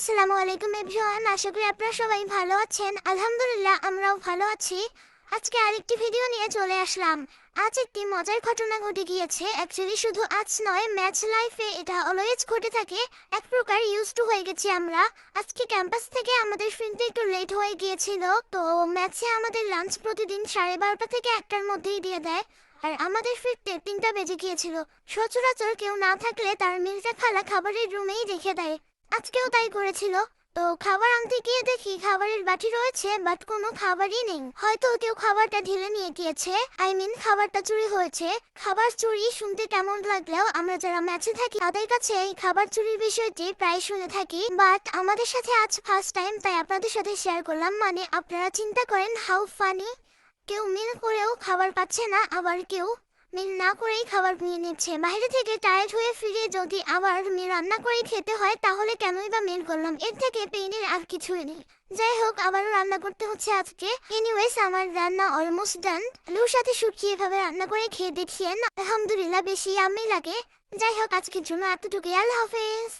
আসসালামু আলাইকুম এভরিওয়ান, আশা করি আপনারা সবাই ভালো আছেন। আলহামদুলিল্লাহ আমরাও ভালো আছি। আজকে আরেকটি ভিডিও নিয়ে চলে আসলাম। আজ একটি মজার ঘটনা ঘটে গিয়েছে। অ্যাকচুয়ালি শুধু আজ নয়, ম্যাচ লাইফে এটা অলওয়েজ ঘটে থাকে। এক প্রকার ইউজড টু হয়ে গেছি আমরা। আজকে ক্যাম্পাস থেকে আমাদের ফিরতে একটু লেট হয়ে গিয়েছিল, তো ম্যাচে আমাদের লাঞ্চ প্রতিদিন 12:30 থেকে 1টার মধ্যেই দিয়ে দেয়। আর আমাদের ফিরতে 3টা বেজে গিয়েছিল। সচরাচর কেউ না থাকলে তার মির্জা খালা খাবারের রুমেই রেখে দেয়। আজকেও তাই করেছিল। তো খাবার আনতে গিয়ে দেখি খাবারের বাটি রয়েছে, বাট কোনো খাবারই নেই। হয়তো কেউ খাবারটা ঢেলে নিয়ে গিয়েছে, খাবারটা চুরি হয়েছে। খাবার চুরি শুনতে কেমন লাগলেও আমরা যারা ম্যাচে থাকি তাদের কাছে এই খাবার চুরির বিষয়টি প্রায় শুনে থাকি, বাট আমাদের সাথে আজ ফার্স্ট টাইম, তাই আপনাদের সাথে শেয়ার করলাম। মানে আপনারা চিন্তা করেন হাউ ফানি। কেউ মিল করেও খাবার পাচ্ছে না, আবার কেউ মিল না করেই খাবার নিয়ে নিচ্ছে। বাইরে থেকে টায়ার্ড হয়ে ফিরে যদি আবার মিল রান্না করেই খেতে হয়, তাহলে কেনই বা মিল করলাম? এর থেকে পেইনের আর কিছুই নেই। যাই হোক, আবারও রান্না করতে হচ্ছে আজকে। এনিওয়েজ, আমার রান্না অলমোস্ট ডান। আলুর সাথে শুকিয়ে এভাবে রান্না করে খেয়ে দেখিয়েন, আলহামদুলিল্লাহ বেশি ইয়াম্মি লাগে। যাই হোক, আজকের জন্য এতটুকুই। আল্লাহ হাফেজ।